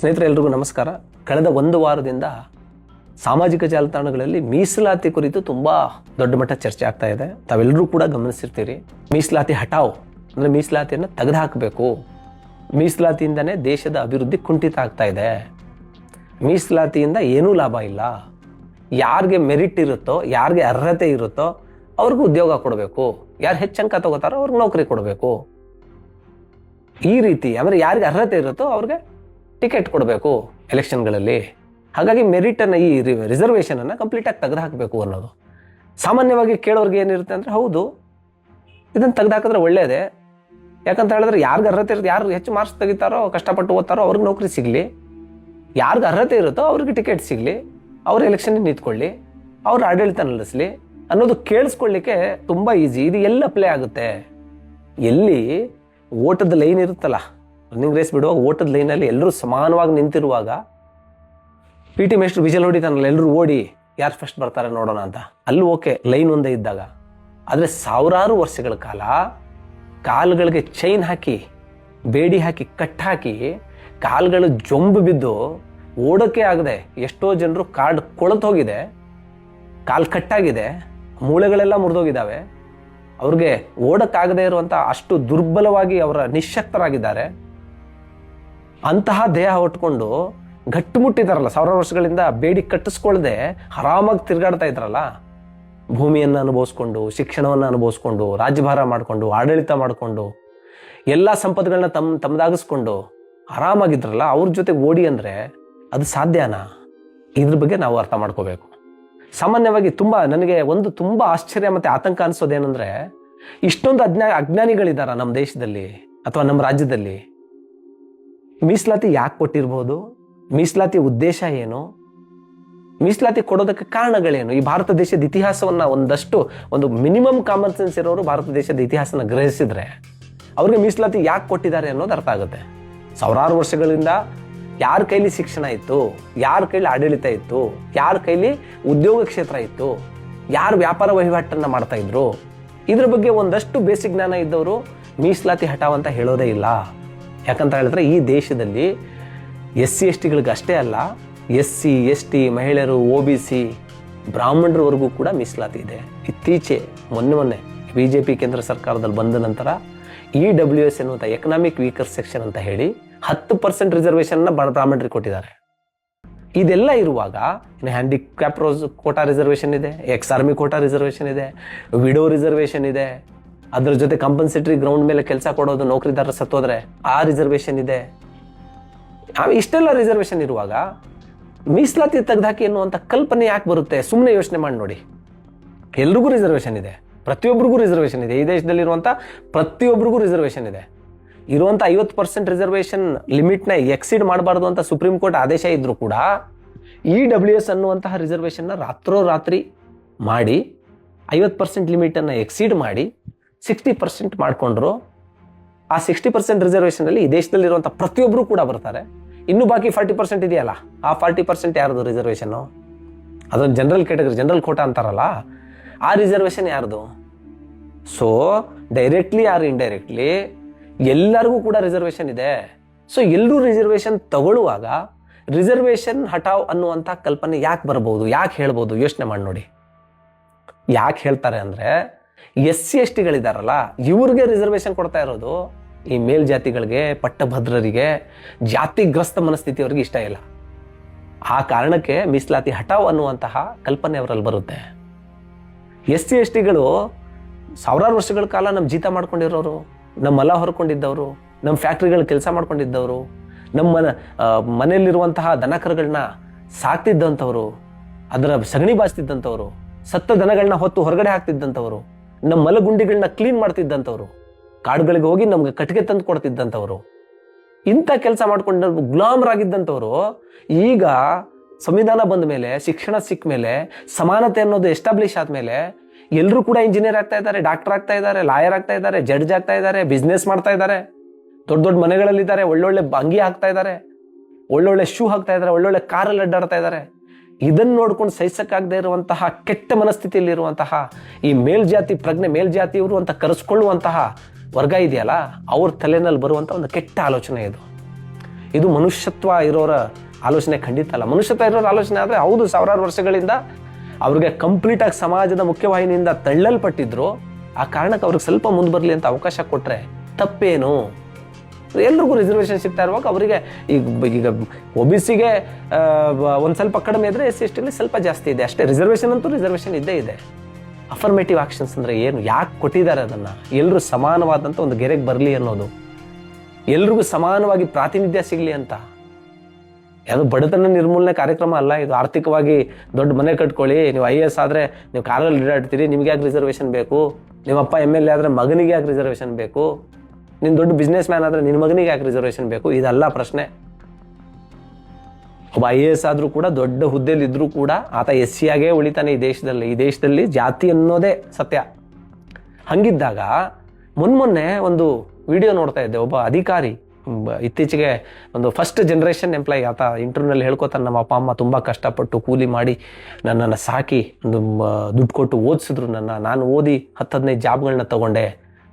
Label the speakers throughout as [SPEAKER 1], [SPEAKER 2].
[SPEAKER 1] ಸ್ನೇಹಿತರೆ, ಎಲ್ರಿಗೂ ನಮಸ್ಕಾರ. ಕಳೆದ ಒಂದು ವಾರದಿಂದ ಸಾಮಾಜಿಕ ಜಾಲತಾಣಗಳಲ್ಲಿ ಮೀಸಲಾತಿ ಕುರಿತು ತುಂಬ ದೊಡ್ಡ ಮಟ್ಟ ಚರ್ಚೆ ಆಗ್ತಾ ಇದೆ. ತಾವೆಲ್ಲರೂ ಕೂಡ ಗಮನಿಸಿರ್ತೀರಿ. ಮೀಸಲಾತಿ ಹಟಾವ್ ಅಂದರೆ ಮೀಸಲಾತಿಯನ್ನು ತೆಗೆದುಹಾಕಬೇಕು, ಮೀಸಲಾತಿಯಿಂದನೇ ದೇಶದ ಅಭಿವೃದ್ಧಿ ಕುಂಠಿತ ಆಗ್ತಾ ಇದೆ, ಮೀಸಲಾತಿಯಿಂದ ಏನೂ ಲಾಭ ಇಲ್ಲ, ಯಾರಿಗೆ ಮೆರಿಟ್ ಇರುತ್ತೋ, ಯಾರಿಗೆ ಅರ್ಹತೆ ಇರುತ್ತೋ ಅವ್ರಿಗೂ ಉದ್ಯೋಗ ಕೊಡಬೇಕು, ಯಾರು ಹೆಚ್ಚು ಅಂಕ ತಗೋತಾರೋ ಅವ್ರಿಗೆ ನೌಕರಿ ಕೊಡಬೇಕು, ಈ ರೀತಿ ಅಂದರೆ ಯಾರಿಗೆ ಅರ್ಹತೆ ಇರುತ್ತೋ ಅವ್ರಿಗೆ ಟಿಕೆಟ್ ಕೊಡಬೇಕು ಎಲೆಕ್ಷನ್ಗಳಲ್ಲಿ. ಹಾಗಾಗಿ ಮೆರಿಟನ್ನು, ಈ ರಿಸರ್ವೇಷನನ್ನು ಕಂಪ್ಲೀಟಾಗಿ ತೆಗೆದುಹಾಕಬೇಕು ಅನ್ನೋದು. ಸಾಮಾನ್ಯವಾಗಿ ಕೇಳೋರ್ಗೆ ಏನಿರುತ್ತೆ ಅಂದರೆ, ಹೌದು ಇದನ್ನು ತೆಗೆದುಹಾಕಿದ್ರೆ ಒಳ್ಳೆಯದೇ, ಯಾಕಂತ ಹೇಳಿದ್ರೆ ಯಾರಿಗೆ ಅರ್ಹತೆ ಇರುತ್ತೆ, ಯಾರು ಹೆಚ್ಚು ಮಾರ್ಕ್ಸ್ ತೆಗಿತಾರೋ, ಕಷ್ಟಪಟ್ಟು ಓದ್ತಾರೋ ಅವ್ರಿಗೆ ನೌಕರಿ ಸಿಗಲಿ, ಯಾರಿಗೆ ಅರ್ಹತೆ ಇರುತ್ತೋ ಅವ್ರಿಗೆ ಟಿಕೆಟ್ ಸಿಗಲಿ, ಅವ್ರ ಎಲೆಕ್ಷನ್ಗೆ ನಿಂತ್ಕೊಳ್ಳಿ, ಅವ್ರ ಆಡಳಿತ ನಡೆಸಲಿ ಅನ್ನೋದು ಕೇಳಿಸ್ಕೊಳ್ಳಿಕ್ಕೆ ತುಂಬ ಈಸಿ. ಇದು ಎಲ್ಲಿ ಅಪ್ಲೈ ಆಗುತ್ತೆ? ಎಲ್ಲಿ ಓಟದ ಲೈನ್ ಇರುತ್ತಲ್ಲ, ರನ್ನಿಂಗ್ ರೇಸ್ ಬಿಡುವಾಗ ಓಟದ ಲೈನಲ್ಲಿ ಎಲ್ಲರೂ ಸಮಾನವಾಗಿ ನಿಂತಿರುವಾಗ PT ಮೇಸ್ಟ್ರು ವಿಜಲ್ ಹೊಡಿತಾನಲ್ಲ, ಎಲ್ಲರೂ ಓಡಿ ಯಾರು ಫಸ್ಟ್ ಬರ್ತಾರೆ ನೋಡೋಣ ಅಂತ, ಅಲ್ಲಿ ಓಕೆ ಲೈನ್ ಒಂದೇ ಇದ್ದಾಗ. ಆದರೆ ಸಾವಿರಾರು ವರ್ಷಗಳ ಕಾಲ ಕಾಲುಗಳಿಗೆ ಚೈನ್ ಹಾಕಿ, ಬೇಡಿ ಹಾಕಿ, ಕಟ್ಟಾಕಿ, ಕಾಲುಗಳು ಜೊಂಬು ಬಿದ್ದು ಓಡೋಕ್ಕೆ ಆಗದೆ ಎಷ್ಟೋ ಜನರು ಕಾಡು ಕೊಳೆತು ಹೋಗಿದೆ, ಕಾಲು ಕಟ್ಟಾಗಿದೆ, ಮೂಳೆಗಳೆಲ್ಲ ಮುರಿದೋಗಿದ್ದಾವೆ, ಅವ್ರಿಗೆ ಓಡಕ್ಕಾಗದೇ ಇರುವಂಥ ಅಷ್ಟು ದುರ್ಬಲವಾಗಿ ಅವರ ನಿಶ್ಶಕ್ತರಾಗಿದ್ದಾರೆ. ಅಂತಹ ದೇಹ ಹೊಟ್ಕೊಂಡು ಗಟ್ಟುಮುಟ್ಟಿದಾರಲ್ಲ, ಸಾವಿರಾರು ವರ್ಷಗಳಿಂದ ಬೇಡಿ ಕಟ್ಟಿಸ್ಕೊಳ್ಳದೆ ಆರಾಮಾಗಿ ತಿರುಗಾಡ್ತಾ ಇದ್ರಲ್ಲ, ಭೂಮಿಯನ್ನು ಅನುಭವಿಸ್ಕೊಂಡು, ಶಿಕ್ಷಣವನ್ನು ಅನುಭವಿಸ್ಕೊಂಡು, ರಾಜ್ಯಭಾರ ಮಾಡಿಕೊಂಡು, ಆಡಳಿತ ಮಾಡಿಕೊಂಡು, ಎಲ್ಲ ಸಂಪತ್ತುಗಳನ್ನ ತಮ್ಮದಾಗಿಸ್ಕೊಂಡು ಆರಾಮಾಗಿದ್ರಲ್ಲ, ಅವ್ರ ಜೊತೆ ಓಡಿ ಅಂದರೆ ಅದು ಸಾಧ್ಯನಾ? ಇದ್ರ ಬಗ್ಗೆ ನಾವು ಅರ್ಥ ಮಾಡ್ಕೋಬೇಕು. ಸಾಮಾನ್ಯವಾಗಿ ನನಗೆ ಒಂದು ತುಂಬ ಆಶ್ಚರ್ಯ ಮತ್ತು ಆತಂಕ ಅನಿಸೋದೇನೆಂದರೆ, ಇಷ್ಟೊಂದು ಅಜ್ಞಾನಿಗಳಿದ್ದಾರ ನಮ್ಮ ದೇಶದಲ್ಲಿ ಅಥವಾ ನಮ್ಮ ರಾಜ್ಯದಲ್ಲಿ. ಮೀಸಲಾತಿ ಯಾಕೆ ಕೊಟ್ಟಿರ್ಬೋದು? ಮೀಸಲಾತಿ ಉದ್ದೇಶ ಏನು? ಮೀಸಲಾತಿ ಕೊಡೋದಕ್ಕೆ ಕಾರಣಗಳೇನು? ಈ ಭಾರತ ದೇಶದ ಇತಿಹಾಸವನ್ನು ಒಂದು ಮಿನಿಮಮ್ ಕಾಮನ್ ಸೆನ್ಸ್ ಇರೋರು ಭಾರತ ದೇಶದ ಇತಿಹಾಸನ ಗ್ರಹಿಸಿದ್ರೆ ಅವ್ರಿಗೆ ಮೀಸಲಾತಿ ಯಾಕೆ ಕೊಟ್ಟಿದ್ದಾರೆ ಅನ್ನೋದು ಅರ್ಥ ಆಗುತ್ತೆ. ಸಾವಿರಾರು ವರ್ಷಗಳಿಂದ ಯಾರ ಕೈಲಿ ಶಿಕ್ಷಣ ಇತ್ತು, ಯಾರ ಕೈಲಿ ಆಡಳಿತ ಇತ್ತು, ಯಾರ ಕೈಲಿ ಉದ್ಯೋಗ ಕ್ಷೇತ್ರ ಇತ್ತು, ಯಾರು ವ್ಯಾಪಾರ ವಹಿವಾಟನ್ನು ಮಾಡ್ತಾ ಇದ್ರು, ಇದ್ರ ಬಗ್ಗೆ ಒಂದಷ್ಟು ಬೇಸಿಕ್ ಜ್ಞಾನ ಇದ್ದವರು ಮೀಸಲಾತಿ ಹಟಾವ್ ಅಂತ ಹೇಳೋದೇ ಇಲ್ಲ. ಯಾಕಂತ ಹೇಳಿದ್ರೆ ಈ ದೇಶದಲ್ಲಿ SC STಗಳಿಗೆ ಅಷ್ಟೇ ಅಲ್ಲ, SC ST, ಮಹಿಳೆಯರು, OBC, ಬ್ರಾಹ್ಮಣರವರೆಗೂ ಕೂಡ ಮೀಸಲಾತಿ ಇದೆ. ಇತ್ತೀಚೆ ಮೊನ್ನೆ BJP ಕೇಂದ್ರ ಸರ್ಕಾರದಲ್ಲಿ ಬಂದ ನಂತರ EWS ಎನ್ನುವಂಥ ಎಕನಾಮಿಕ್ ವೀಕರ್ ಸೆಕ್ಷನ್ ಅಂತ ಹೇಳಿ 10% ರಿಸರ್ವೇಷನ್ನ ಬ್ರಾಹ್ಮಣರಿಗೆ ಕೊಟ್ಟಿದ್ದಾರೆ. ಇದೆಲ್ಲ ಇರುವಾಗ ಇನ್ನು ಹ್ಯಾಂಡಿಕ್ಯಾಪ್ ಕೋಟಾ ರಿಸರ್ವೇಷನ್ ಇದೆ, ಎಕ್ಸ್ ಆರ್ಮಿ ಕೋಟಾ ರಿಸರ್ವೇಷನ್ ಇದೆ, ವಿಡೋ ರಿಸರ್ವೇಷನ್ ಇದೆ, ಅದ್ರ ಜೊತೆ ಕಂಪಲ್ಸರಿ ಗ್ರೌಂಡ್ ಮೇಲೆ ಕೆಲಸ ಕೊಡೋದು, ನೌಕರಿದಾರರ ಸತ್ತೋದ್ರೆ ಆ ರಿಸರ್ವೇಷನ್ ಇದೆ. ಇಷ್ಟೆಲ್ಲ ರಿಸರ್ವೇಷನ್ ಇರುವಾಗ ಮೀಸಲಾತಿ ತೆಗೆದುಹಾಕಿ ಎನ್ನುವಂಥ ಕಲ್ಪನೆ ಯಾಕೆ ಬರುತ್ತೆ? ಸುಮ್ಮನೆ ಯೋಚನೆ ಮಾಡಿ ನೋಡಿ. ಎಲ್ರಿಗೂ ರಿಸರ್ವೇಷನ್ ಇದೆ, ಪ್ರತಿಯೊಬ್ಬರಿಗೂ ರಿಸರ್ವೇಷನ್ ಇದೆ, ಈ ದೇಶದಲ್ಲಿರುವಂಥ ಪ್ರತಿಯೊಬ್ಬರಿಗೂ ರಿಸರ್ವೇಷನ್ ಇದೆ. ಇರುವಂಥ 50% ರಿಸರ್ವೇಷನ್ ಲಿಮಿಟ್ನ ಎಕ್ಸೀಡ್ ಮಾಡಬಾರ್ದು ಅಂತ ಸುಪ್ರೀಂ ಕೋರ್ಟ್ ಆದೇಶ ಇದ್ದರೂ ಕೂಡ EWS ಅನ್ನುವಂತಹ ರಿಸರ್ವೇಷನ್ನ ರಾತ್ರೋರಾತ್ರಿ ಮಾಡಿ 50% ಲಿಮಿಟನ್ನು ಎಕ್ಸೀಡ್ ಮಾಡಿ 60% ಮಾಡಿಕೊಂಡ್ರು. ಆ 60% ರಿಸರ್ವೇಷನಲ್ಲಿ ಈ ದೇಶದಲ್ಲಿರುವಂಥ ಪ್ರತಿಯೊಬ್ಬರು ಕೂಡ ಬರ್ತಾರೆ. ಇನ್ನೂ ಬಾಕಿ 40% ಇದೆಯಲ್ಲ, ಆ 40% ಯಾರ್ದು ರಿಸರ್ವೇಷನ್ನು? ಅದೊಂದು ಜನರಲ್ ಕ್ಯಾಟಗರಿ, ಜನರಲ್ ಕೋಟಾ ಅಂತಾರಲ್ಲ, ಆ ರಿಸರ್ವೇಷನ್ ಯಾರ್ದು? ಸೊ ಡೈರೆಕ್ಟ್ಲಿ ಆರ್ ಇಂಡೈರೆಕ್ಟ್ಲಿ ಎಲ್ಲರಿಗೂ ಕೂಡ ರಿಸರ್ವೇಷನ್ ಇದೆ. ಸೊ ಎಲ್ಲರೂ ರಿಸರ್ವೇಷನ್ ತಗೊಳ್ಳುವಾಗ ರಿಸರ್ವೇಷನ್ ಹಟಾವ್ ಅನ್ನುವಂಥ ಕಲ್ಪನೆ ಯಾಕೆ ಬರ್ಬೋದು, ಯಾಕೆ ಹೇಳ್ಬೋದು? ಯೋಚನೆ ಮಾಡಿ ನೋಡಿ. ಯಾಕೆ ಹೇಳ್ತಾರೆ ಅಂದರೆ, SC STಗಳಿದಾರಲ್ಲ ಇವ್ರಿಗೆ ರಿಸರ್ವೇಷನ್ ಕೊಡ್ತಾ ಇರೋದು ಈ ಮೇಲ್ಜಾತಿಗಳಿಗೆ, ಪಟ್ಟಭದ್ರರಿಗೆ, ಜಾತಿಗ್ರಸ್ತ ಮನಸ್ಥಿತಿಯವ್ರಿಗೆ ಇಷ್ಟ ಇಲ್ಲ. ಆ ಕಾರಣಕ್ಕೆ ಮೀಸಲಾತಿ ಹಟಾವ್ ಅನ್ನುವಂತಹ ಕಲ್ಪನೆ ಅವರಲ್ಲಿ ಬರುತ್ತೆ. SC STಗಳು ಸಾವಿರಾರು ವರ್ಷಗಳ ಕಾಲ ನಮ್ಮ ಜೀತ ಮಾಡ್ಕೊಂಡಿರೋರು, ನಮ್ಮ ಹೊಲ ಹೊರ್ಕೊಂಡಿದ್ದವರು, ನಮ್ಮ ಫ್ಯಾಕ್ಟ್ರಿಗಳು ಕೆಲಸ ಮಾಡ್ಕೊಂಡಿದ್ದವರು, ನಮ್ಮ ಮನೆಯಲ್ಲಿರುವಂತಹ ದನಕರುಗಳನ್ನ ಸಾಕ್ತಿದ್ದಂಥವ್ರು, ಅದರ ಸಗಣಿ ಬಾಚ್ತಿದ್ದಂಥವ್ರು, ಸತ್ತ ದನಗಳನ್ನ ಹೊತ್ತು ಹೊರಗಡೆ ಹಾಕ್ತಿದ್ದಂಥವ್ರು, ನಮ್ಮ ಮಲಗುಂಡಿಗಳನ್ನ ಕ್ಲೀನ್ ಮಾಡ್ತಿದ್ದಂಥವ್ರು, ಕಾಡುಗಳಿಗೆ ಹೋಗಿ ನಮ್ಗೆ ಕಟ್ಟಿಗೆ ತಂದು ಕೊಡ್ತಿದ್ದಂಥವ್ರು, ಇಂಥ ಕೆಲಸ ಮಾಡ್ಕೊಂಡು ಗುಲಾಮರಾಗಿದ್ದಂಥವ್ರು ಈಗ ಸಂವಿಧಾನ ಬಂದ ಮೇಲೆ, ಶಿಕ್ಷಣ ಸಿಕ್ಕ ಮೇಲೆ, ಸಮಾನತೆ ಅನ್ನೋದು ಎಸ್ಟಾಬ್ಲಿಷ್ ಆದಮೇಲೆ ಎಲ್ಲರೂ ಕೂಡ ಇಂಜಿನಿಯರ್ ಆಗ್ತಾ ಇದ್ದಾರೆ, ಡಾಕ್ಟರ್ ಆಗ್ತಾ ಇದ್ದಾರೆ, ಲಾಯರ್ ಆಗ್ತಾ ಇದ್ದಾರೆ, ಜಡ್ಜ್ ಆಗ್ತಾ ಇದ್ದಾರೆ, ಬಿಸ್ನೆಸ್ ಮಾಡ್ತಾ ಇದ್ದಾರೆ, ದೊಡ್ಡ ದೊಡ್ಡ ಮನೆಗಳಲ್ಲಿದ್ದಾರೆ, ಒಳ್ಳೊಳ್ಳೆ ಅಂಗಿ ಹಾಕ್ತಾ ಇದ್ದಾರೆ, ಒಳ್ಳೊಳ್ಳೆ ಶೂ ಹಾಕ್ತಾ ಇದ್ದಾರೆ, ಒಳ್ಳೊಳ್ಳೆ ಕಾರಲ್ಲಿ ಅಡ್ಡಾಡ್ತಾ ಇದ್ದಾರೆ. ಇದನ್ನು ನೋಡ್ಕೊಂಡು ಸಹಿಸಕ್ಕಾಗದೇ ಇರುವಂತಹ ಕೆಟ್ಟ ಮನಸ್ಥಿತಿಯಲ್ಲಿರುವಂತಹ ಈ ಮೇಲ್ಜಾತಿ ಪ್ರಜ್ಞೆ, ಮೇಲ್ಜಾತಿಯವರು ಅಂತ ಕರೆಸ್ಕೊಳ್ಳುವಂತಹ ವರ್ಗ ಇದೆಯಲ್ಲ, ಅವ್ರ ತಲೆನಲ್ಲಿ ಬರುವಂಥ ಒಂದು ಕೆಟ್ಟ ಆಲೋಚನೆ ಇದು. ಇದು ಮನುಷ್ಯತ್ವ ಇರೋರ ಆಲೋಚನೆ ಖಂಡಿತ ಅಲ್ಲ. ಮನುಷ್ಯತ್ವ ಇರೋರ ಆಲೋಚನೆ ಆದರೆ ಹೌದು, ಸಾವಿರಾರು ವರ್ಷಗಳಿಂದ ಅವ್ರಿಗೆ ಕಂಪ್ಲೀಟಾಗಿ ಸಮಾಜದ ಮುಖ್ಯವಾಹಿನಿಯಿಂದ ತಳ್ಳಲ್ಪಟ್ಟಿದ್ರು. ಆ ಕಾರಣಕ್ಕೆ ಅವ್ರಿಗೆ ಸ್ವಲ್ಪ ಮುಂದೆ ಬರಲಿ ಅಂತ ಅವಕಾಶ ಕೊಟ್ಟರೆ ತಪ್ಪೇನು? ಎಲ್ರಿಗೂ ರಿಸರ್ವೇಷನ್ ಸಿಗ್ತಾ ಇರುವಾಗ ಅವರಿಗೆ ಈಗ OBCಗೆ ಒಂದು ಸ್ವಲ್ಪ ಕಡಿಮೆ ಇದ್ದರೆ SC/ST ಸ್ವಲ್ಪ ಜಾಸ್ತಿ ಇದೆ ಅಷ್ಟೇ. ರಿಸರ್ವೇಷನ್ ಅಂತೂ ರಿಸರ್ವೇಷನ್ ಇದ್ದೇ ಇದೆ. ಅಫರ್ಮೇಟಿವ್ ಆಕ್ಷನ್ಸ್ ಅಂದರೆ ಏನು, ಯಾಕೆ ಕೊಟ್ಟಿದ್ದಾರೆ ಅದನ್ನು? ಎಲ್ಲರೂ ಸಮಾನವಾದಂಥ ಒಂದು ಗೆರೆಗೆ ಬರಲಿ ಅನ್ನೋದು, ಎಲ್ರಿಗೂ ಸಮಾನವಾಗಿ ಪ್ರಾತಿನಿಧ್ಯ ಸಿಗಲಿ ಅಂತ. ಯಾವುದು ಬಡತನ ನಿರ್ಮೂಲನೆ ಕಾರ್ಯಕ್ರಮ ಅಲ್ಲ ಇದು. ಆರ್ಥಿಕವಾಗಿ ದೊಡ್ಡ ಮನೆ ಕಟ್ಕೊಳ್ಳಿ, ನೀವು IAS ಆದರೆ ನೀವು ಕಾರಲ್ಲಿ ಓಡಾಡ್ತೀರಿ, ನಿಮ್ಗೆ ಯಾಕೆ ರಿಸರ್ವೇಷನ್ ಬೇಕು? ನಿಮ್ಮಪ್ಪ MLA ಆದರೆ ಮಗನಿಗೆ ಯಾಕೆ ರಿಸರ್ವೇಷನ್ ಬೇಕು? ನೀನು ದೊಡ್ಡ ಬಿಸ್ನೆಸ್ ಮ್ಯಾನ್ ಆದರೆ ನಿನ್ನ ಮಗನಿಗೆ ಯಾಕೆ ರಿಸರ್ವೇಷನ್ ಬೇಕು? ಇದಲ್ಲ ಪ್ರಶ್ನೆ. ಒಬ್ಬ IAS ಆದರೂ ಕೂಡ, ದೊಡ್ಡ ಹುದ್ದೆಯಲ್ಲಿ ಇದ್ರೂ ಕೂಡ ಆತ SC ಆಗೇ ಉಳಿತಾನೆ ಈ ದೇಶದಲ್ಲಿ. ಈ ದೇಶದಲ್ಲಿ ಜಾತಿ ಅನ್ನೋದೇ ಸತ್ಯ. ಹಂಗಿದ್ದಾಗ ಮೊನ್ನೆ ಒಂದು ವಿಡಿಯೋ ನೋಡ್ತಾ ಇದ್ದೆ. ಒಬ್ಬ ಅಧಿಕಾರಿ ಇತ್ತೀಚೆಗೆ ಒಂದು ಫಸ್ಟ್ ಜನರೇಷನ್ ಎಂಪ್ಲಾಯಿ, ಆತ ಇಂಟರ್ವ್ಯೂನಲ್ಲಿ ಹೇಳ್ಕೊತಾನೆ, ನಮ್ಮ ಅಪ್ಪ ಅಮ್ಮ ತುಂಬ ಕಷ್ಟಪಟ್ಟು ಕೂಲಿ ಮಾಡಿ ನನ್ನನ್ನು ಸಾಕಿ ಒಂದು ದುಡ್ಡು ಕೊಟ್ಟು ಓದಿಸಿದ್ರು ನಾನು ಓದಿ 10-15 ಜಾಬ್ಗಳನ್ನ ತೊಗೊಂಡೆ,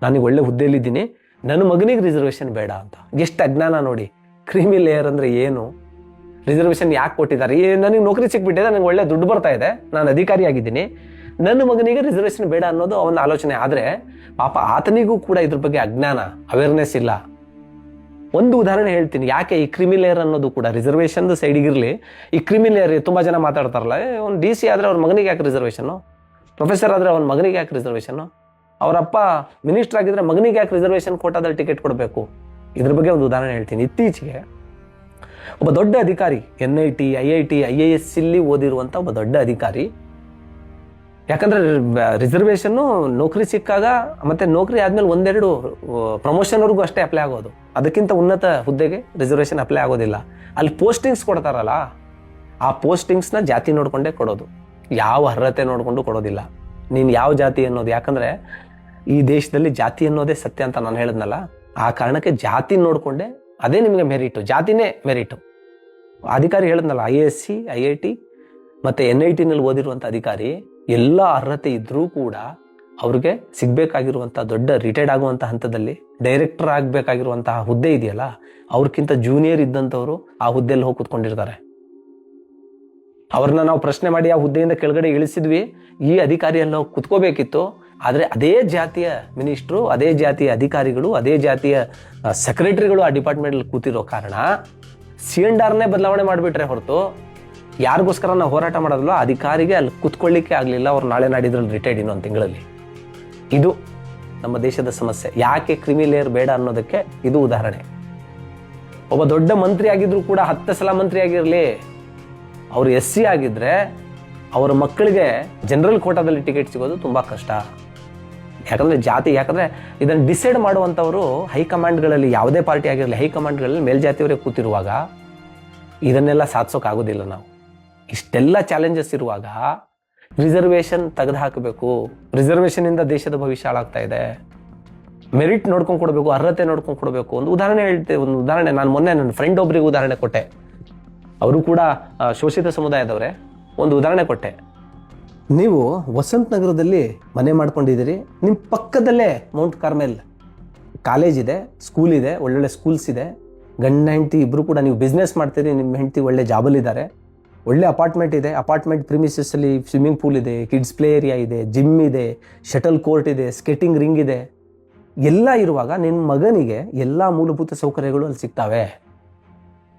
[SPEAKER 1] ನಾನೀಗ ಒಳ್ಳೆ ಹುದ್ದೆಯಲ್ಲಿದ್ದೀನಿ, ನನ್ನ ಮಗನಿಗೆ ರಿಸರ್ವೇಷನ್ ಬೇಡ ಅಂತ. ಎಷ್ಟು ಅಜ್ಞಾನ ನೋಡಿ. ಕ್ರೀಮಿ ಲೇಯರ್ ಅಂದರೆ ಏನು? ರಿಸರ್ವೇಷನ್ ಯಾಕೆ ಕೊಟ್ಟಿದ್ದಾರೆ? ನನಗೆ ನೌಕರಿ ಸಿಕ್ಬಿಟ್ಟಿದೆ, ನನಗೆ ಒಳ್ಳೆ ದುಡ್ಡು ಬರ್ತಾ ಇದೆ, ನಾನು ಅಧಿಕಾರಿ ಆಗಿದ್ದೀನಿ, ನನ್ನ ಮಗನಿಗೆ ರಿಸರ್ವೇಷನ್ ಬೇಡ ಅನ್ನೋದು ಅವನ ಆಲೋಚನೆ. ಆದರೆ ಪಾಪ ಆತನಿಗೂ ಕೂಡ ಇದ್ರ ಬಗ್ಗೆ ಅಜ್ಞಾನ, ಅವೇರ್ನೆಸ್ ಇಲ್ಲ. ಒಂದು ಉದಾಹರಣೆ ಹೇಳ್ತೀನಿ, ಯಾಕೆ ಈ ಕ್ರಿಮಿಲೇಯರ್ ಅನ್ನೋದು ಕೂಡ ರಿಸರ್ವೇಷನ್ ಸೈಡಿಗಿರಲಿ. ಈ ಕ್ರಿಮಿಲೇಯರ್ ತುಂಬ ಜನ ಮಾತಾಡ್ತಾರಲ್ಲ, ಒಂದು DC ಆದರೆ ಅವ್ರ ಮಗನಿಗೆ ಯಾಕೆ ರಿಸರ್ವೇಷನ್ನು, ಪ್ರೊಫೆಸರ್ ಆದರೆ ಅವನ ಮಗನಿಗೆ ಯಾಕೆ ರಿಸರ್ವೇಷನ್ನು, ಅವರಪ್ಪ ಮಿನಿಸ್ಟರ್ ಆಗಿದ್ರೆ ಮಗನಿಗೆ ಯಾಕೆ ರಿಸರ್ವೇಷನ್ ಕೋಟಾದಲ್ಲಿ ಟಿಕೆಟ್ ಕೊಡಬೇಕು? ಇದ್ರ ಬಗ್ಗೆ ಒಂದು ಉದಾಹರಣೆ ಹೇಳ್ತೀನಿ. ಇತ್ತೀಚೆಗೆ ಒಬ್ಬ ದೊಡ್ಡ ಅಧಿಕಾರಿ, NIT, IIT, IAS ಇಲ್ಲಿ ಓದಿರುವಂಥ ಒಬ್ಬ ದೊಡ್ಡ ಅಧಿಕಾರಿ, ಯಾಕಂದರೆ ರಿಸರ್ವೇಷನ್ನು ನೌಕರಿ ಸಿಕ್ಕಾಗ ಮತ್ತು ನೌಕರಿ ಆದಮೇಲೆ 1-2 ಪ್ರಮೋಷನ್ವರೆಗೂ ಅಷ್ಟೇ ಅಪ್ಲೈ ಆಗೋದು. ಅದಕ್ಕಿಂತ ಉನ್ನತ ಹುದ್ದೆಗೆ ರಿಸರ್ವೇಷನ್ ಅಪ್ಲೈ ಆಗೋದಿಲ್ಲ. ಅಲ್ಲಿ ಪೋಸ್ಟಿಂಗ್ಸ್ ಕೊಡ್ತಾರಲ್ಲ, ಆ ಪೋಸ್ಟಿಂಗ್ಸ್ನ ಜಾತಿ ನೋಡಿಕೊಂಡೇ ಕೊಡೋದು, ಯಾವ ಅರ್ಹತೆ ನೋಡಿಕೊಂಡು ಕೊಡೋದಿಲ್ಲ. ನೀನು ಯಾವ ಜಾತಿ ಅನ್ನೋದು, ಯಾಕಂದರೆ ಈ ದೇಶದಲ್ಲಿ ಜಾತಿ ಅನ್ನೋದೇ ಸತ್ಯ ಅಂತ ನಾನು ಹೇಳಿದ್ನಲ್ಲ, ಆ ಕಾರಣಕ್ಕೆ ಜಾತಿ ನೋಡಿಕೊಂಡೆ ಅದೇ ನಿಮಗೆ ಮೆರಿಟು, ಜಾತಿನೇ ಮೆರಿಟು. ಅಧಿಕಾರಿ ಹೇಳಿದ್ನಲ್ಲ, IASC, IIT ಮತ್ತು NITನಲ್ಲಿ ಓದಿರುವಂಥ ಅಧಿಕಾರಿ, ಎಲ್ಲ ಅರ್ಹತೆ ಇದ್ದರೂ ಕೂಡ ಅವ್ರಿಗೆ ಸಿಗಬೇಕಾಗಿರುವಂಥ ದೊಡ್ಡ ರಿಟೈರ್ಡ್ ಆಗುವಂಥ ಹಂತದಲ್ಲಿ ಡೈರೆಕ್ಟರ್ ಆಗಬೇಕಾಗಿರುವಂತಹ ಹುದ್ದೆ ಇದೆಯಲ್ಲ, ಅವ್ರಿಗಿಂತ ಜೂನಿಯರ್ ಇದ್ದಂಥವ್ರು ಆ ಹುದ್ದೆಯಲ್ಲಿ ಹೋಗಿ ಕೂತ್ಕೊಂಡಿರ್ತಾರೆ. ಅವ್ರನ್ನ ನಾವು ಪ್ರಶ್ನೆ ಮಾಡಿ ಆ ಹುದ್ದೆಯಿಂದ ಕೆಳಗಡೆ ಇಳಿಸಿದ್ವಿ, ಈ ಅಧಿಕಾರಿಯಲ್ಲಿ ಹೋಗಿ ಕುತ್ಕೋಬೇಕಿತ್ತು. ಆದರೆ ಅದೇ ಜಾತಿಯ ಮಿನಿಸ್ಟ್ರು, ಅದೇ ಜಾತಿಯ ಅಧಿಕಾರಿಗಳು, ಅದೇ ಜಾತಿಯ ಸೆಕ್ರೆಟರಿಗಳು ಆ ಡಿಪಾರ್ಟ್ಮೆಂಟಲ್ಲಿ ಕೂತಿರೋ ಕಾರಣ C&Rನೇ ಬದಲಾವಣೆ ಮಾಡಿಬಿಟ್ರೆ ಹೊರತು ಯಾರಿಗೋಸ್ಕರ ನಾವು ಹೋರಾಟ ಮಾಡೋದಲ್ಲ, ಅಧಿಕಾರಿಗೆ ಅಲ್ಲಿ ಕುತ್ಕೊಳ್ಳಿಕ್ಕೆ ಆಗಲಿಲ್ಲ. ಅವ್ರು ನಾಳೆ ನಾಡಿದ್ರಲ್ಲಿ ರಿಟೈರ್ಡ್ ಇನ್ನೊಂದು ತಿಂಗಳಲ್ಲಿ. ಇದು ನಮ್ಮ ದೇಶದ ಸಮಸ್ಯೆ. ಯಾಕೆ ಕ್ರಿಮಿ ಲೇಯರ್ ಬೇಡ ಅನ್ನೋದಕ್ಕೆ ಇದು ಉದಾಹರಣೆ. ಒಬ್ಬ ದೊಡ್ಡ ಮಂತ್ರಿ ಆಗಿದ್ರು ಕೂಡ 10 ಸಲ ಮಂತ್ರಿ ಆಗಿರಲಿ, ಅವರು SC ಆಗಿದ್ರೆ ಅವರ ಮಕ್ಕಳಿಗೆ ಜನರಲ್ ಕೋಟಾದಲ್ಲಿ ಟಿಕೆಟ್ ಸಿಗೋದು ತುಂಬ ಕಷ್ಟ. ಯಾಕಂದರೆ ಯಾಕಂದರೆ ಇದನ್ನು ಡಿಸೈಡ್ ಮಾಡುವಂಥವರು ಹೈಕಮಾಂಡ್ಗಳಲ್ಲಿ, ಯಾವುದೇ ಪಾರ್ಟಿ ಆಗಿರಲಿ, ಹೈಕಮಾಂಡ್ಗಳಲ್ಲಿ ಮೇಲ್ಜಾತಿಯವರೇ ಕೂತಿರುವಾಗ ಇದನ್ನೆಲ್ಲ ಸಾಧಿಸೋಕ್ಕಾಗೋದಿಲ್ಲ. ನಾವು ಇಷ್ಟೆಲ್ಲ ಚಾಲೆಂಜಸ್ ಇರುವಾಗ ರಿಸರ್ವೇಷನ್ ತೆಗೆದು ಹಾಕಬೇಕು. ರಿಸರ್ವೇಷನಿಂದ ದೇಶದ ಭವಿಷ್ಯ ಹಾಳಾಗ್ತಾ ಇದೆ. ಮೆರಿಟ್ ನೋಡ್ಕೊಂಡು ಕೊಡಬೇಕು, ಅರ್ಹತೆ ನೋಡ್ಕೊಂಡು ಕೊಡಬೇಕು. ಒಂದು ಉದಾಹರಣೆ ನಾನು ಮೊನ್ನೆ ನನ್ನ ಫ್ರೆಂಡ್ ಒಬ್ಬರಿಗೆ ಉದಾಹರಣೆ ಕೊಟ್ಟೆ. ಅವರು ಕೂಡ ಶೋಷಿತ ಸಮುದಾಯದವರೇ. ಒಂದು ಉದಾಹರಣೆ ಕೊಟ್ಟೆ. ನೀವು ವಸಂತ ನಗರದಲ್ಲಿ ಮನೆ ಮಾಡ್ಕೊಂಡಿದ್ದೀರಿ, ನಿಮ್ಮ ಪಕ್ಕದಲ್ಲೇ ಮೌಂಟ್ ಕಾರ್ಮೆಲ್ ಕಾಲೇಜ್ ಇದೆ, ಸ್ಕೂಲ್ ಇದೆ, ಒಳ್ಳೊಳ್ಳೆ ಸ್ಕೂಲ್ಸ್ ಇದೆ, ಗಂಡ ಹೆಂಡತಿ ಇಬ್ಬರು ಕೂಡ ನೀವು ಬಿಸ್ನೆಸ್ ಮಾಡ್ತೀರಿ, ನಿಮ್ಮ ಹೆಂಡತಿ ಒಳ್ಳೆ ಜಾಬಲ್ಲಿದ್ದಾರೆ, ಒಳ್ಳೆ ಅಪಾರ್ಟ್ಮೆಂಟ್ ಇದೆ, ಅಪಾರ್ಟ್ಮೆಂಟ್ ಪ್ರಿಮಿಸಸ್ಸಲ್ಲಿ ಸ್ವಿಮ್ಮಿಂಗ್ ಪೂಲ್ ಇದೆ, ಕಿಡ್ಸ್ ಪ್ಲೇ ಏರಿಯಾ ಇದೆ, ಜಿಮ್ ಇದೆ, ಶಟಲ್ ಕೋರ್ಟ್ ಇದೆ, ಸ್ಕೇಟಿಂಗ್ ರಿಂಗ್ ಇದೆ. ಎಲ್ಲ ಇರುವಾಗ ನಿಮ್ಮ ಮಗನಿಗೆ ಎಲ್ಲ ಮೂಲಭೂತ ಸೌಕರ್ಯಗಳು ಅಲ್ಲಿ ಸಿಗ್ತವೆ.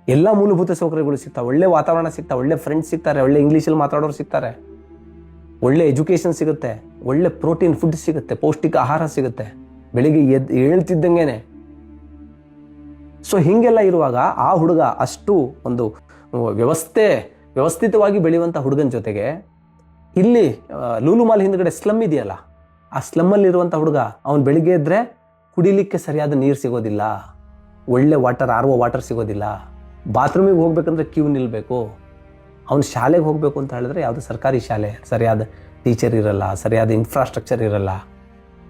[SPEAKER 1] ಎಲ್ಲ ಮೂಲಭೂತ ಸೌಕರ್ಯಗಳು ಸಿಗ್ತಾವೆ. ಒಳ್ಳೆ ವಾತಾವರಣ ಸಿಗ್ತಾವೆ, ಒಳ್ಳೆ ಫ್ರೆಂಡ್ಸ್ ಸಿಗ್ತಾರೆ, ಒಳ್ಳೆ ಇಂಗ್ಲೀಷಲ್ಲಿ ಮಾತಾಡೋರು ಸಿಗ್ತಾರೆ, ಒಳ್ಳೆ ಎಜುಕೇಷನ್ ಸಿಗುತ್ತೆ, ಒಳ್ಳೆ ಪ್ರೋಟೀನ್ ಫುಡ್ ಸಿಗುತ್ತೆ, ಪೌಷ್ಟಿಕ ಆಹಾರ ಸಿಗುತ್ತೆ, ಬೆಳಿಗ್ಗೆ ಹೇಳ್ತಿದ್ದಂಗೆ. ಸೊ ಹೀಗೆಲ್ಲ ಇರುವಾಗ ಆ ಹುಡುಗ ಅಷ್ಟು ಒಂದು ವ್ಯವಸ್ಥಿತವಾಗಿ ಬೆಳೆಯುವಂಥ ಹುಡುಗನ ಜೊತೆಗೆ ಇಲ್ಲಿ ಲೂಲು ಮಾಲ್ ಹಿಂದ್ಗಡೆ ಸ್ಲಮ್ ಇದೆಯಲ್ಲ, ಆ ಸ್ಲಮ್ಮಲ್ಲಿರುವಂಥ ಹುಡುಗ ಅವನು ಬೆಳಿಗ್ಗೆ ಇದ್ದರೆ ಕುಡಿಲಿಕ್ಕೆ ಸರಿಯಾದ ನೀರು ಸಿಗೋದಿಲ್ಲ, ಒಳ್ಳೆ RO ವಾಟರ್ ಸಿಗೋದಿಲ್ಲ, ಬಾತ್ರೂಮಿಗೆ ಹೋಗ್ಬೇಕಂದ್ರೆ ಕ್ಯೂ ನಿಲ್ಲಬೇಕು. ಅವ್ನು ಶಾಲೆಗೆ ಹೋಗಬೇಕು ಅಂತ ಹೇಳಿದ್ರೆ ಯಾವುದು ಸರ್ಕಾರಿ ಶಾಲೆ, ಸರಿಯಾದ ಟೀಚರ್ ಇರಲ್ಲ, ಸರಿಯಾದ ಇನ್ಫ್ರಾಸ್ಟ್ರಕ್ಚರ್ ಇರಲ್ಲ,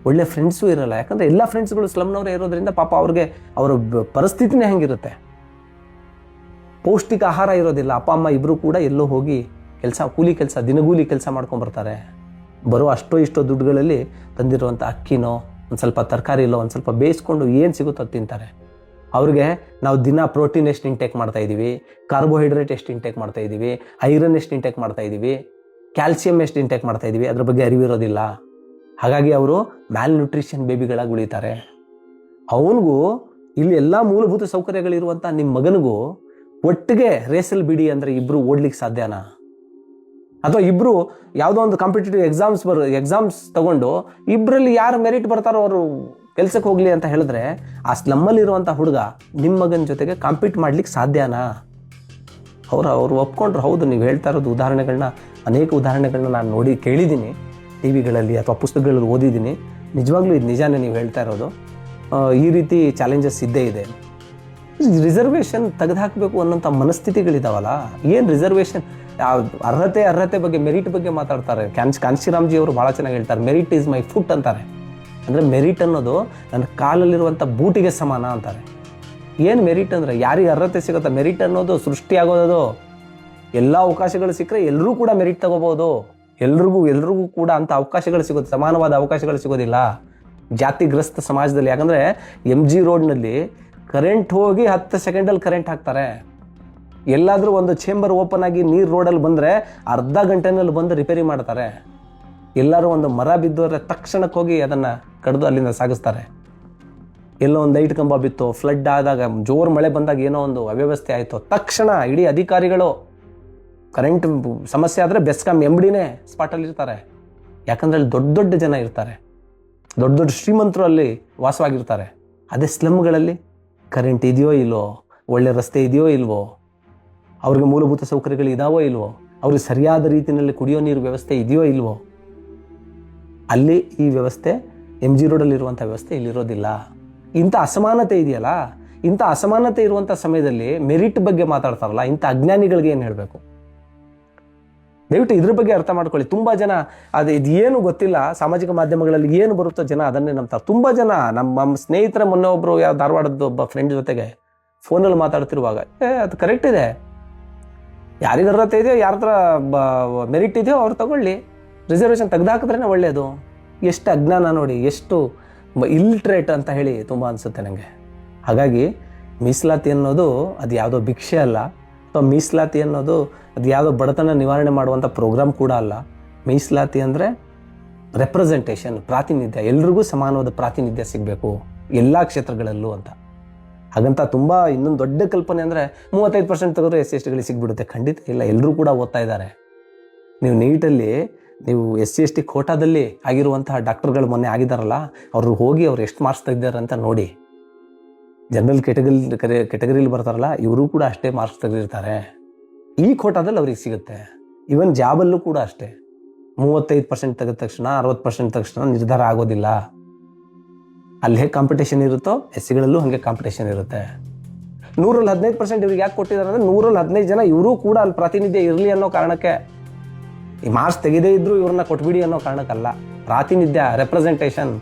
[SPEAKER 1] ಒಳ್ಳೆ ಫ್ರೆಂಡ್ಸು ಇರಲ್ಲ. ಯಾಕಂದರೆ ಎಲ್ಲ ಫ್ರೆಂಡ್ಸ್ಗಳು ಸ್ಲಮ್ನವರೇ ಇರೋದ್ರಿಂದ ಪಾಪ ಅವ್ರಿಗೆ ಅವರ ಪರಿಸ್ಥಿತಿನೇ ಹೆಂಗಿರುತ್ತೆ. ಪೌಷ್ಟಿಕ ಆಹಾರ ಇರೋದಿಲ್ಲ. ಅಪ್ಪ ಅಮ್ಮ ಇಬ್ಬರು ಕೂಡ ಎಲ್ಲೋ ಹೋಗಿ ಕೂಲಿ ಕೆಲಸ, ದಿನಗೂಲಿ ಕೆಲಸ ಮಾಡ್ಕೊಂಡ್ಬರ್ತಾರೆ. ಬರೋ ಇಷ್ಟೋ ದುಡ್ಡುಗಳಲ್ಲಿ ತಂದಿರುವಂಥ ಅಕ್ಕಿನೋ, ಒಂದು ಸ್ವಲ್ಪ ತರಕಾರಿಲೋ, ಒಂದು ಸ್ವಲ್ಪ ಬೇಯಿಸ್ಕೊಂಡು ಏನು ಸಿಗುತ್ತೋ ಅದು ತಿಂತಾರೆ. ಅವ್ರಿಗೆ ನಾವು ದಿನ ಪ್ರೋಟೀನ್ ಎಷ್ಟು ಇಂಟೇಕ್ ಮಾಡ್ತಾ ಇದ್ದೀವಿ, ಕಾರ್ಬೋಹೈಡ್ರೇಟ್ ಎಷ್ಟು ಇಂಟೇಕ್ ಮಾಡ್ತಾ ಇದ್ದೀವಿ, ಐರನ್ ಎಷ್ಟು ಇಂಟೇಕ್ ಮಾಡ್ತಾ ಇದ್ದೀವಿ, ಕ್ಯಾಲ್ಸಿಯಂ ಎಷ್ಟು ಇಂಟೇಕ್ ಮಾಡ್ತಾ ಇದ್ದೀವಿ, ಅದ್ರ ಬಗ್ಗೆ ಅರಿವಿರೋದಿಲ್ಲ. ಹಾಗಾಗಿ ಅವರು ಮ್ಯಾಲ್ ನ್ಯೂಟ್ರಿಷನ್ ಬೇಬಿಗಳಾಗಿ ಉಳಿತಾರೆ. ಅವನಿಗೂ ಇಲ್ಲಿ ಎಲ್ಲ ಮೂಲಭೂತ ಸೌಕರ್ಯಗಳಿರುವಂಥ ನಿಮ್ಮ ಮಗನಿಗೂ ಒಟ್ಟಿಗೆ ರೇಸಲ್ಲಿ ಬಿಡಿ ಅಂದರೆ ಇಬ್ಬರು ಓಡ್ಲಿಕ್ಕೆ ಸಾಧ್ಯನಾ? ಅಥವಾ ಇಬ್ಬರು ಯಾವುದೋ ಒಂದು ಕಾಂಪಿಟೇಟಿವ್ ಎಕ್ಸಾಮ್ಸ್ ತಗೊಂಡು ಇಬ್ಬರಲ್ಲಿ ಯಾರು ಮೆರಿಟ್ ಬರ್ತಾರೋ ಅವರು ಕೆಲ್ಸಕ್ಕೆ ಹೋಗಲಿ ಅಂತ ಹೇಳಿದ್ರೆ ಆ ಸ್ಲಮ್ಮಲ್ಲಿರುವಂಥ ಹುಡುಗ ನಿಮ್ಮ ಮಗನ ಜೊತೆಗೆ ಕಾಂಪೀಟ್ ಮಾಡ್ಲಿಕ್ಕೆ ಸಾಧ್ಯನಾ? ಅವರು ಒಪ್ಕೊಂಡ್ರು. ಹೌದು, ನೀವು ಹೇಳ್ತಾ ಇರೋದು ಉದಾಹರಣೆಗಳನ್ನ, ಅನೇಕ ಉದಾಹರಣೆಗಳನ್ನ ನಾನು ನೋಡಿ ಕೇಳಿದ್ದೀನಿ, ಟಿ ವಿಗಳಲ್ಲಿ ಅಥವಾ ಪುಸ್ತಕಗಳಲ್ಲಿ ಓದಿದ್ದೀನಿ. ನಿಜವಾಗ್ಲೂ ಇದು ನಿಜಾನೇ ನೀವು ಹೇಳ್ತಾ ಇರೋದು. ಈ ರೀತಿ ಚಾಲೆಂಜಸ್ ಇದ್ದೇ ಇದೆ. ರಿಸರ್ವೇಷನ್ ತೆಗೆದುಹಾಕಬೇಕು ಅನ್ನೋಂಥ ಮನಸ್ಥಿತಿಗಳಿದಾವಲ್ಲ. ಏನು ರಿಸರ್ವೇಷನ್? ಅರ್ಹತೆ ಬಗ್ಗೆ, ಮೆರಿಟ್ ಬಗ್ಗೆ ಮಾತಾಡ್ತಾರೆ. ಕಾಂಶಿರಾಮ್ಜಿ ಅವರು ಭಾಳ ಚೆನ್ನಾಗಿ ಹೇಳ್ತಾರೆ, ಮೆರಿಟ್ ಈಸ್ ಮೈ ಫುಟ್ ಅಂತಾರೆ. ಅಂದರೆ ಮೆರಿಟ್ ಅನ್ನೋದು ನನ್ನ ಕಾಲಲ್ಲಿರುವಂಥ ಬೂಟಿಗೆ ಸಮಾನ ಅಂತಾರೆ. ಏನು ಮೆರಿಟ್ ಅಂದರೆ ಯಾರಿಗೆ ಅರ್ಹತೆ ಸಿಗುತ್ತೆ? ಮೆರಿಟ್ ಅನ್ನೋದು ಸೃಷ್ಟಿಯಾಗೋದು. ಎಲ್ಲ ಅವಕಾಶಗಳು ಸಿಕ್ಕರೆ ಎಲ್ಲರೂ ಕೂಡ ಮೆರಿಟ್ ತಗೋಬೋದು. ಎಲ್ರಿಗೂ ಕೂಡ ಅಂಥ ಅವಕಾಶಗಳು ಸಿಗುತ್ತೆ, ಸಮಾನವಾದ ಅವಕಾಶಗಳು ಸಿಗೋದಿಲ್ಲ ಜಾತಿಗ್ರಸ್ತ ಸಮಾಜದಲ್ಲಿ. ಯಾಕಂದರೆ MG ರೋಡ್ನಲ್ಲಿ ಕರೆಂಟ್ ಹೋಗಿ 10 ಸೆಕೆಂಡಲ್ಲಿ ಕರೆಂಟ್ ಹಾಕ್ತಾರೆ. ಎಲ್ಲಾದರೂ ಒಂದು ಚೇಂಬರ್ ಓಪನ್ ಆಗಿ ನೀರು ರೋಡಲ್ಲಿ ಬಂದರೆ ಅರ್ಧ ಗಂಟೆನಲ್ಲಿ ಬಂದು ರಿಪೇರಿ ಮಾಡ್ತಾರೆ. ಎಲ್ಲರೂ ಒಂದು ಮರ ಬಿದ್ದೋದ್ರೆ ತಕ್ಷಣಕ್ಕೆ ಹೋಗಿ ಅದನ್ನು ಕಡಿದು ಅಲ್ಲಿಂದ ಸಾಗಿಸ್ತಾರೆ. ಎಲ್ಲೋ ಒಂದು ಲೈಟ್ ಕಂಬ ಬಿತ್ತು, ಫ್ಲಡ್ ಆದಾಗ, ಜೋರು ಮಳೆ ಬಂದಾಗ ಏನೋ ಒಂದು ಅವ್ಯವಸ್ಥೆ ಆಯಿತು, ತಕ್ಷಣ ಇಡೀ ಅಧಿಕಾರಿಗಳು ಕರೆಂಟ್ ಸಮಸ್ಯೆ ಆದರೆ ಬೆಸ್ಕಾಂ MDನೇ ಸ್ಪಾಟಲ್ಲಿ ಇರ್ತಾರೆ. ಯಾಕಂದರೆ ಅಲ್ಲಿ ದೊಡ್ಡ ದೊಡ್ಡ ಜನ ಇರ್ತಾರೆ, ದೊಡ್ಡ ದೊಡ್ಡ ಶ್ರೀಮಂತರು ಅಲ್ಲಿ ವಾಸವಾಗಿರ್ತಾರೆ. ಅದೇ ಸ್ಲಮ್ಗಳಲ್ಲಿ ಕರೆಂಟ್ ಇದೆಯೋ ಇಲ್ವೋ, ಒಳ್ಳೆ ರಸ್ತೆ ಇದೆಯೋ ಇಲ್ವೋ, ಅವ್ರಿಗೆ ಮೂಲಭೂತ ಸೌಕರ್ಯಗಳು ಇದಾವೋ ಇಲ್ವೋ, ಅವ್ರಿಗೆ ಸರಿಯಾದ ರೀತಿಯಲ್ಲಿ ಕುಡಿಯೋ ನೀರು ವ್ಯವಸ್ಥೆ ಇದೆಯೋ ಇಲ್ವೋ, ಅಲ್ಲಿ ಈ ವ್ಯವಸ್ಥೆ MG ರೋಡಲ್ಲಿರುವಂಥ ವ್ಯವಸ್ಥೆ ಇಲ್ಲಿರೋದಿಲ್ಲ. ಇಂಥ ಅಸಮಾನತೆ ಇದೆಯಲ್ಲ, ಇಂಥ ಅಸಮಾನತೆ ಇರುವಂಥ ಸಮಯದಲ್ಲಿ ಮೆರಿಟ್ ಬಗ್ಗೆ ಮಾತಾಡ್ತಾರಲ್ಲ, ಇಂಥ ಅಜ್ಞಾನಿಗಳಿಗೆ ಏನು ಹೇಳಬೇಕು? ದಯವಿಟ್ಟು ಇದ್ರ ಬಗ್ಗೆ ಅರ್ಥ ಮಾಡ್ಕೊಳ್ಳಿ. ತುಂಬ ಜನ ಇದೇನು ಗೊತ್ತಿಲ್ಲ, ಸಾಮಾಜಿಕ ಮಾಧ್ಯಮಗಳಲ್ಲಿ ಏನು ಬರುತ್ತೋ ಜನ ಅದನ್ನೇ ನಂಬ್ತಾರೆ. ತುಂಬ ಜನ ನಮ್ಮ ಸ್ನೇಹಿತರ ಮೊನ್ನೆ ಒಬ್ಬರು ಧಾರವಾಡದ್ದು ಒಬ್ಬ ಫ್ರೆಂಡ್ ಜೊತೆಗೆ ಫೋನಲ್ಲಿ ಮಾತಾಡ್ತಿರುವಾಗ, ಅದು ಕರೆಕ್ಟ್ ಇದೆ, ಯಾರಿಗೆ ಅರ್ಹತೆ ಇದೆಯೋ, ಯಾರ ಹತ್ರ ಮೆರಿಟ್ ಇದೆಯೋ ಅವ್ರು ತಗೊಳ್ಳಿ, ರಿಸರ್ವೇಷನ್ ತೆಗೆದಾಕಿದ್ರೇ ಒಳ್ಳೆಯದು. ಎಷ್ಟು ಅಜ್ಞಾನ ನೋಡಿ, ಎಷ್ಟು ಇಲ್ಲಿಟ್ರೇಟ್ ಅಂತ ಹೇಳಿ ತುಂಬ ಅನಿಸುತ್ತೆ ನನಗೆ. ಹಾಗಾಗಿ ಮೀಸಲಾತಿ ಅನ್ನೋದು ಅದು ಯಾವುದೋ ಭಿಕ್ಷೆ ಅಲ್ಲ, ಅಥವಾ ಮೀಸಲಾತಿ ಅನ್ನೋದು ಅದು ಯಾವುದೋ ಬಡತನ ನಿವಾರಣೆ ಮಾಡುವಂಥ ಪ್ರೋಗ್ರಾಮ್ ಕೂಡ ಅಲ್ಲ. ಮೀಸಲಾತಿ ಅಂದರೆ ರೆಪ್ರೆಸೆಂಟೇಷನ್, ಪ್ರಾತಿನಿಧ್ಯ, ಎಲ್ರಿಗೂ ಸಮಾನವಾದ ಪ್ರಾತಿನಿಧ್ಯ ಸಿಗಬೇಕು ಎಲ್ಲ ಕ್ಷೇತ್ರಗಳಲ್ಲೂ ಅಂತ. ಹಾಗಂತ ತುಂಬ ಇನ್ನೊಂದು ದೊಡ್ಡ ಕಲ್ಪನೆ ಅಂದರೆ 35% ತೆಗೆದ್ರೆ SC STಗಳಿಗೆ ಸಿಗ್ಬಿಡುತ್ತೆ. ಖಂಡಿತ ಇಲ್ಲ, ಎಲ್ಲರೂ ಕೂಡ ಓದ್ತಾ ಇದ್ದಾರೆ. ನೀವು ನೀಟಲ್ಲಿ ನೀವು SC ST ಕೋಟಾದಲ್ಲಿ ಆಗಿರುವಂತಹ ಡಾಕ್ಟರ್ಗಳು ಮೊನ್ನೆ ಆಗಿದ್ದಾರಲ್ಲ, ಅವರು ಹೋಗಿ ಅವ್ರು ಎಷ್ಟು ಮಾರ್ಕ್ಸ್ ತೆಗೆದಿದ್ದಾರೆ ಅಂತ ನೋಡಿ. ಜನರಲ್ ಕೆಟಗರಿಲಿ ಬರ್ತಾರಲ್ಲ, ಇವರು ಕೂಡ ಅಷ್ಟೇ ಮಾರ್ಕ್ಸ್ ತೆಗೆದಿರ್ತಾರೆ. ಈ ಕೋಟಾದಲ್ಲಿ ಅವ್ರಿಗೆ ಸಿಗುತ್ತೆ. ಈವನ್ ಜಾಬಲ್ಲೂ ಕೂಡ ಅಷ್ಟೇ, 35% ತೆಗೆದ ತಕ್ಷಣ 60% ತಕ್ಷಣ ನಿರ್ಧಾರ ಆಗೋದಿಲ್ಲ. ಅಲ್ಲಿ ಹೇಗೆ ಕಾಂಪಿಟೇಷನ್ ಇರುತ್ತೋ SCಗಳಲ್ಲೂ ಹಾಗೆ ಕಾಂಪಿಟೇಷನ್ ಇರುತ್ತೆ. 100ರಲ್ಲಿ 15% ಇವ್ರಿಗೆ ಯಾಕೆ ಕೊಟ್ಟಿದ್ದಾರೆ ಅಂದರೆ 100ರಲ್ಲಿ 15 ಜನ ಇವರು ಕೂಡ ಅಲ್ಲಿ ಪ್ರಾತಿನಿಧ್ಯ ಇರಲಿ ಅನ್ನೋ ಕಾರಣಕ್ಕೆ. ಈ ಮಾರ್ಕ್ಸ್ ತೆಗೆದೇ ಇದ್ರೂ ಇವ್ರನ್ನ ಕೊಟ್ಬಿಡಿ ಅನ್ನೋ ಕಾರಣಕ್ಕಲ್ಲ. ಪ್ರಾತಿನಿಧ್ಯ, ರೆಪ್ರೆಸೆಂಟೇಷನ್,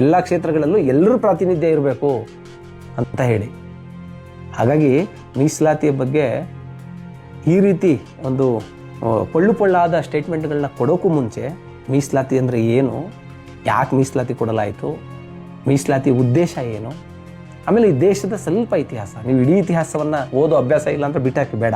[SPEAKER 1] ಎಲ್ಲ ಕ್ಷೇತ್ರಗಳಲ್ಲೂ ಎಲ್ಲರೂ ಪ್ರಾತಿನಿಧ್ಯ ಇರಬೇಕು ಅಂತ ಹೇಳಿ. ಹಾಗಾಗಿ ಮೀಸಲಾತಿಯ ಬಗ್ಗೆ ಈ ರೀತಿ ಒಂದು ಪೊಳ್ಳಾದ ಸ್ಟೇಟ್ಮೆಂಟ್ಗಳನ್ನ ಕೊಡೋಕ್ಕೂ ಮುಂಚೆ ಮೀಸಲಾತಿ ಅಂದರೆ ಏನು, ಯಾಕೆ ಮೀಸಲಾತಿ ಕೊಡಲಾಯಿತು, ಮೀಸಲಾತಿ ಉದ್ದೇಶ ಏನು, ಆಮೇಲೆ ಈ ದೇಶದ ಸ್ವಲ್ಪ ಇತಿಹಾಸ, ನೀವು ಇಡೀ ಇತಿಹಾಸವನ್ನು ಓದೋ ಅಭ್ಯಾಸ ಇಲ್ಲ ಅಂದರೆ ಬಿಟ್ಟಾಕಿ ಬೇಡ.